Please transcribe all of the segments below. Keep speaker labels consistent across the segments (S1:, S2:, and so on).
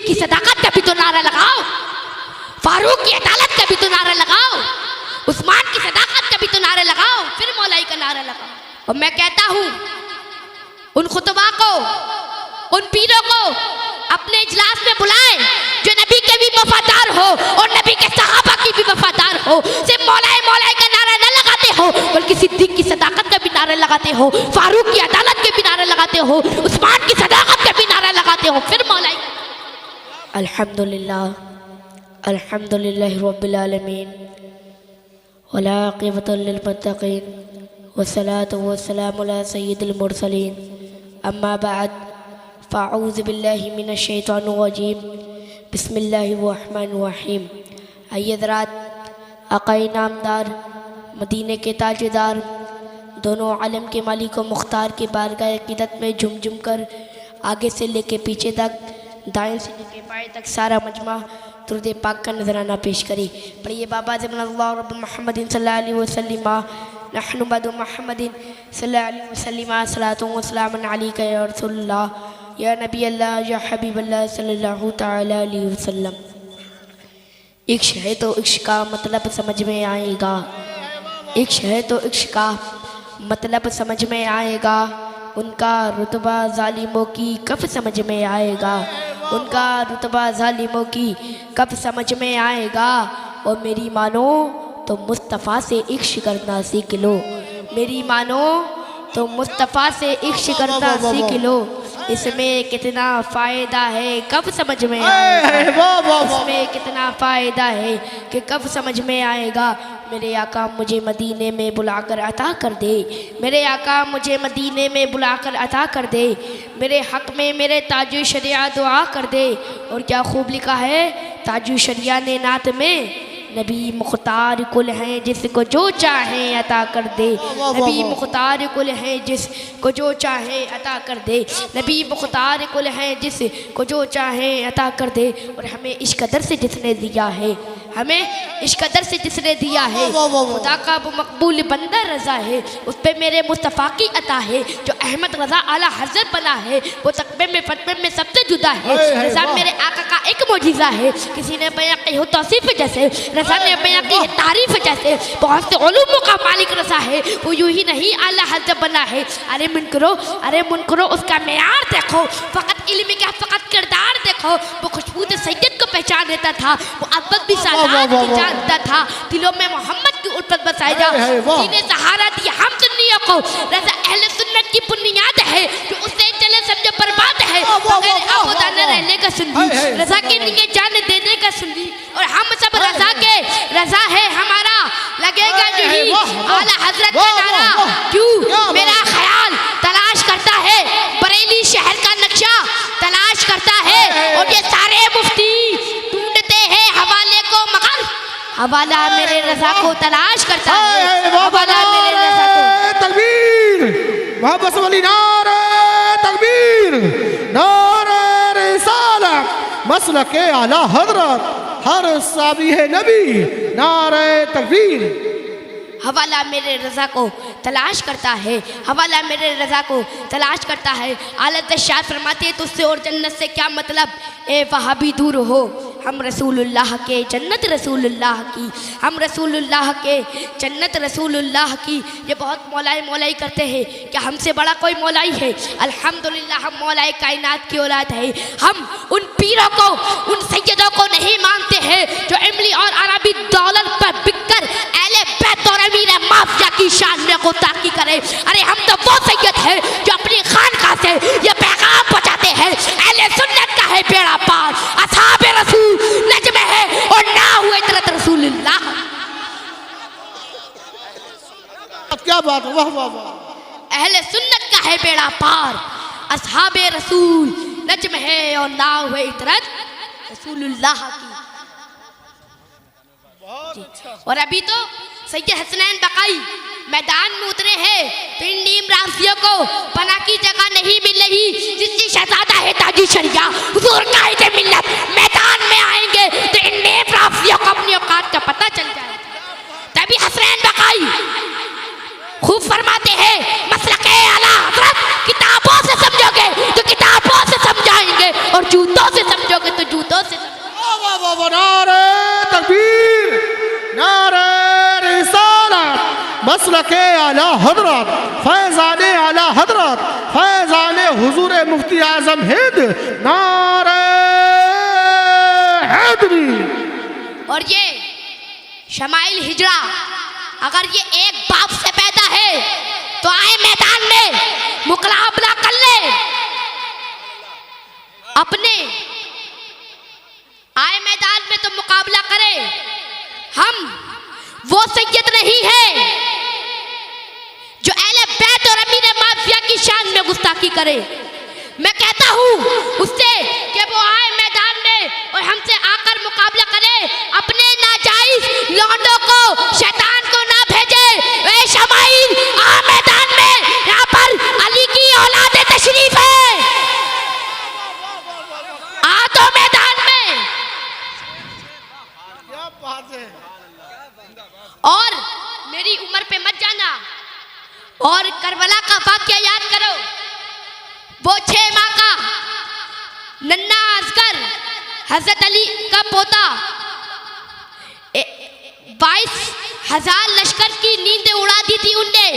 S1: की सदाकत का भी तो नारा लगाओ, फारूक की अदालत का भी तो नारा लगाओ, उस्मान की सदाकत का भी तो नारा लगाओ, फिर मौलाई का नारा लगाओ। और मैं कहता हूं उन खुतबा को, उन पीरों को अपने इजलास में बुलाएं जो नबी के भी वफादार हो और नबी के सहाबा की भी वफादार हो। सिर्फ मौलाई मौलाई का नारा न लगाते हो, बल्कि सिद्दीक की सदाकत का भी नारा लगाते हो, फारूक की अदालत के भी नारा लगाते हो, उस्मान की सदाकत का भी नारा लगाते हो, फिर मौलाई। अल्हम्दुलिल्लाह, अल्हम्दुलिल्लाह रब्बिल आलमीन, वला आक़िबतु लिल मुत्तक़ीन, वस्सलातु वस्सलामु अला सय्यिदिल मुरसलीन, अम्मा बाद, फ़अऊज़ु बिल्लाहि मिनश शैतानिर रजीम, बिस्मिल्लाहिर रहमानिर रहीम। आइए हज़रात, आक़ाए नामदार, मदीने के ताजदार, दोनों आलम के मालिक व मुख्तार के बारगाह अक़ीदत में झुम झुम कर आगे से लेके पीछे तक, दाएं से लेके बाएं तक सारा मजमा दुरूद पाक का नजराना पेश करी। पढ़िए बाबा ज़िमनल्लाहु रब्ब मुहम्मदिन सल्लल्लाहु अलैहि वसल्लम, नहनु बदु मुहम्मदिन सल्लल्लाहु अलैहि वसल्लम, सलातु व सलामुन अलैका या रसूलल्लाह, या नबी अल्लाह, या हबीब अल्लाह सल्लल्लाहु तआला अलैहि वसल्लम। इश्क है तो इश्क का मतलब समझ में आएगा, इश्क है तो इश्क का मतलब समझ में आएगा, उनका रुतबा जालिमों की कब समझ में आएगा, उनका रुतबा जालिमों की कब समझ में आएगा। और मेरी मानो तो मुस्तफ़ा से इश्क करना सीख लो, मेरी मानो तो मुस्तफ़ा से इश्क करना सीख लो, इसमें कितना फ़ायदा है कब समझ में आएगा, इसमें कितना फ़ायदा है कि कब समझ में आएगा। मेरे आका मुझे मदीने में बुलाकर अता कर दे, मेरे आका मुझे मदीने में बुलाकर अता कर दे, मेरे हक़ में मेरे ताजु शरिया दुआ कर दे। और क्या खूब लिखा है ताजु शरिया ने नात में, नबी मुख्तार कुल हैं जिसको जो चाहे अता कर दे, नबी मुख्तार कुल हैं जिसको जो चाहे अता कर दे, नबी मुख्तार कुल हैं जिसको जो चाहे अता कर दे। और हमें इस कदर से जिसने दिया है, हमें इस कदर से जिसने दिया है, खुदा का वो मकबूल बंदा रज़ा है, उस पर मेरे मुस्तफ़ा की अता है, जो अहमद रज़ा आला हज़रत बना है, वो तकबे में फतवे में सबसे जुदा है। रज़ा मेरे आका का एक मौजिज़ा है, किसी ने बयां की हो तौसीफ़ जैसे, रज़ा ने बयां की है तारीफ़ जैसे, बहुत से उलूमों का मालिक रज़ा है, वो यूँ ही नहीं आला हज़रत बना है। अरे मुन करो उसका मेयार देखो, फ़कत इल्म क्या फ़कत किरदार देखो, वो खुशबू सैयद को पहचान देता था, वो अब्बत भी जानता था, दिलों में मोहम्मद की उल्फत बसाई जा, जिन्हें सहारा दिया हम सुन्नियों को। रज़ा अहले सुन्नत की बुनियाद है, जो उससे चले समझो बर्बाद है, बगैर आबूदा न रहने का सुन्नी, रज़ा के लिए जान देने का सुन्नी। और हम सब रज़ा के, रज़ा है हमारा, लगेगा जो ही आला हज़रत का नारा। क्यों मेरा ख्याल तलाश करता है, बरेली शहर का नक्शा तलाश करता है, और ये सारे मुफ्ती ढूंढते हैं हवाले को, मगर हवाला मेरे रज़ा को तलाश करता है, हवाला मेरे रज़ा को।
S2: तकबीर, मोहब्बत वाली नारे तकबीर, नारे रिसालत, मसलके आला हज़रत, हर साबी है नबी, नारे तकबीर।
S1: हवाला मेरे रज़ा को तलाश करता है, हवाला मेरे रज़ा को तलाश करता है। आलत शाह फरमाते तुझसे और जन्नत से क्या मतलब, ए वहाबी दूर हो, हम रसूलुल्लाह के जन्नत रसूलुल्लाह की, हम रसूलुल्लाह के जन्नत रसूलुल्लाह की। ये बहुत मौलाई मौलाई करते हैं, क्या हमसे बड़ा कोई मौलाई है? अल्हम्दुलिल्लाह हम मौलाई कायनात की औलाद है। हम उन पीरों को, उन सैयदों को नहीं मानते हैं जो इमली और अरबी दौलत पर बिककर अहले बैत और अमीर माफिया की शान में गुस्ताखी करे। अरे हम तो वो सैयद है जो अपनी खानकाह से ये पैगाम पहुंचाते हैं, अहले सुन्नत का है बेड़ा पार, असहाबे रसूल नज्म है और ना हुए तरत रसूलुल्लाह।
S2: क्या बात, वाह वाह वाह।
S1: अहले सुन्नत का है बेड़ा पार, असहाबे रसूल नज्म है और ना हुए तरत रसूलुल्लाह की। और अभी तो सैयद हसनैन बकाई मैदान में उतरे हैं, तो इन नीम राफियों को पना की जगह नहीं मिल रही, जिसकी शहजादा है ताजु शरिया हुजूर कायदे मिल्लत मैदान में आएंगे तो इन नीम राफियों को अपनी औकात का पता चल जाएगा। तभी हसनैन बकाई खूब फरमाते हैं, मसलके आला हज़रत किताबों से समझोगे तो किताबों से समझाएंगे, और जूतों से समझोगे बोलोगे तो जूतों से
S2: वाह वाह वाह, नारे तकबीर, नारे रिसालत, मसलके आला हजरत, फैज़ाने आला हजरत, फैज़ाने हुजूर मुफ्ती आज़म हिंद, नारे हैदरी।
S1: और ये शमाइल हिजरा अगर ये एक बाप से पैदा है तो आए मैदान में मुकाबला कर ले अपने, आए मैदान में तो मुकाबला करे। हम वो सैयद नहीं है जो अहले बैत और अमीर माफिया की शान में गुस्ताखी करे। मैं कहता हूँ उससे कि वो आए मैदान में और हमसे आकर मुकाबला करे, अपने नाजायज लौंडों को, शैतान को ना भेजे। ए शमाइल आ मैदान में, यहाँ पर अली की औलाद तशरीफ है, आ तो मैदान में।
S2: क्या बात है।
S1: और मेरी उम्र पे मत जाना और करबला का वाकया याद करो। वो 6 माह का नन्ना असगर हजरत अली का पोता 22,000 लश्कर की नींद उड़ा दी थी उनने।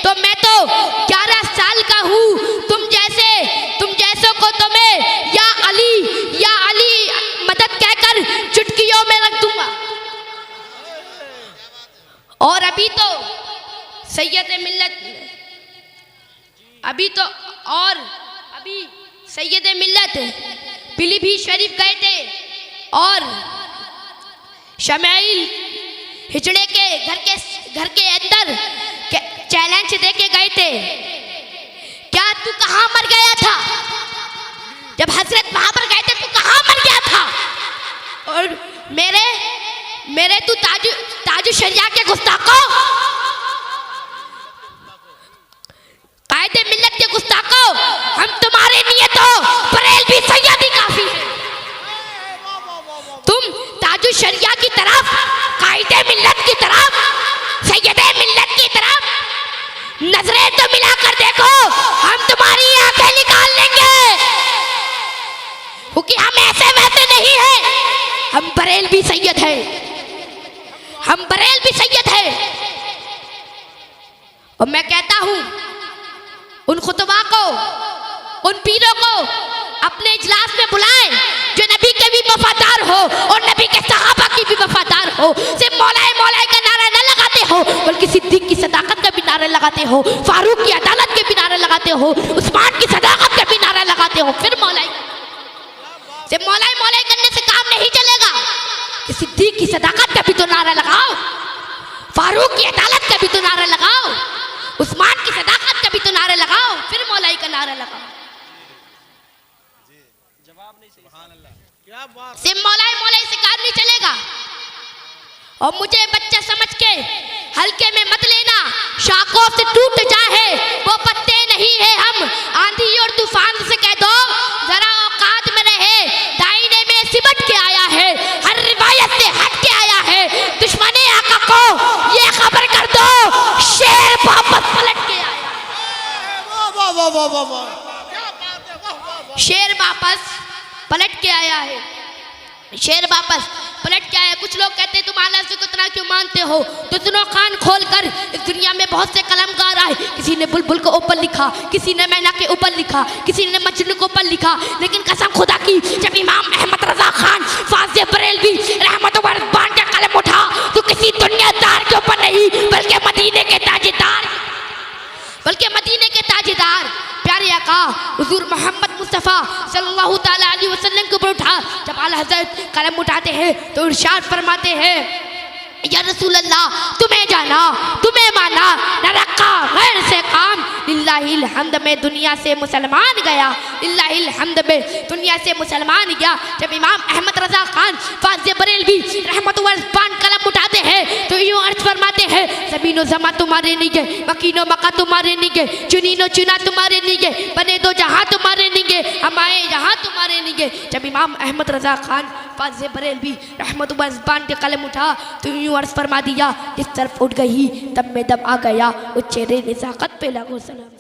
S1: तो मैं तो 11 साल का हूँ। तुम जैसों को तो मैं या अली मदद कहकर चुटकियों में रख दूंगा। और अभी सैयद मिल्लत पीलीभीत शरीफ गए थे और शमाइल हिजड़े के घर के अंदर चैलेंज देके गए थे। क्या तू कहाँ मर गया था? जब हजरत वहां पर गए थे तू कहाँ मर गया था? और मेरे तू ताजु शरिया के गुस्ताखों, कायदे मिल्लत के गुस्ताखों, हम तुम्हारे लिए तो बरेलवी सैयद ही काफी है। तुम ताजु शरिया की तरफ, कायदे मिल्लत की तरफ, सैयदे मिल्लत की तरफ नजरें तो मिलाकर देखो, हम तुम्हारी आंखें निकाल लेंगे। क्योंकि हम ऐसे वैसे नहीं हैं, हम बरेलवी सैयद हैं, हम बरेलवी सैयद हैं। और मैं कहता हूं उन खुतबा को, उन पीरों को अपने इजलास में बुलाएं जो नबी के भी वफादार हो और नबी के सहाबा की भी वफादार हो। सिर्फ मौलाए का नारा न लगाते हो बल्कि सिद्दीक की सदाकत का भी नारा लगाते हो, फारूक की अदालत के भी नारा लगाते हो, उस्मान की सदाकत का भी नारा लगाते हो। फिर सिर्फ मौलाए करने से काम नहीं चलेगा कि सिद्दीक की सदाकत का भी तो नारा लगाओ, फारूक की अदालत का भी तो नारा लगाओ, उस्मान की सदाकत का भी तो नारा लगाओ, फिर मौलाई का नारा लगाओ। सिर्फ मौलाई से काम नहीं चलेगा। और मुझे बच्चा समझ के हल्के में मत लेना, शाखों से टूट जाए वो पत्ते नहीं है हम। आंधी और तूफान से कह दो जरा औकात में रहे, दाईने में सिमट के आया है, हर रिवायत से हट के आया है। दुश्मने आका को ये खबर कर दो, शेर वापस पलट के आया। शेर वापस पलट के आया है, शेर वापस पलट के आया। कुछ लोग कहते हैं तुम आला से कितना क्यों मानते हो? तो सुनो कान खोल कर, इस दुनिया में बहुत से कलमकार आए। किसी ने बुलबुल को ऊपर लिखा, किसी ने मैना के ऊपर लिखा, किसी ने मजनू को ऊपर लिखा, लेकिन कसम खुदा की जब इमाम अहमद रजा खान फाज़े बरेलवी रहमत व रिज़वान का कलम उठा तो किसी दुनियादार के ऊपर नहीं बल्कि मदीने के ताजेदार प्यारे आका हुजूर मोहम्मद मुस्तफ़ा सल्लल्लाहु ताला अलैहि वसल्लम के ऊपर उठा। जब आला हज़रत कलम उठाते हैं तो इरशाद फरमाते हैं, या रसूल अल्लाह तुम्हें जाना तुम्हें माना न रखा गैर से काम, लिल्लाहिल हम्द में दुनिया से मुसलमान गया, लिल्लाहिल हम्द में दुनिया से मुसलमान गया। जब इमाम अहमद रजा खान फाज़े बरेलवी रहमत व रिज़वान कलम उठाते हैं तो यूँ अर्ज फरमाते हैं, ज़मीनो ज़मा तुम्हारे नहीं गए, मकीनो मका तुम्हारे नहीं गए, चुनीनो चुना तुम्हारे नहीं गए, बने दो जहाँ तुम्हारे नहीं गए, हम आए यहाँ तुम्हारे नहीं गए। जब इमाम अहमद रजा खान फाज़े बरेलवी रहमत व रिज़वान के कलम उठा तो यूँ अर्ज फरमा दिया, जिस तरफ उठ गई तब में दम आ गया, उस चेहरे नज़ाकत पे लागो सलाम।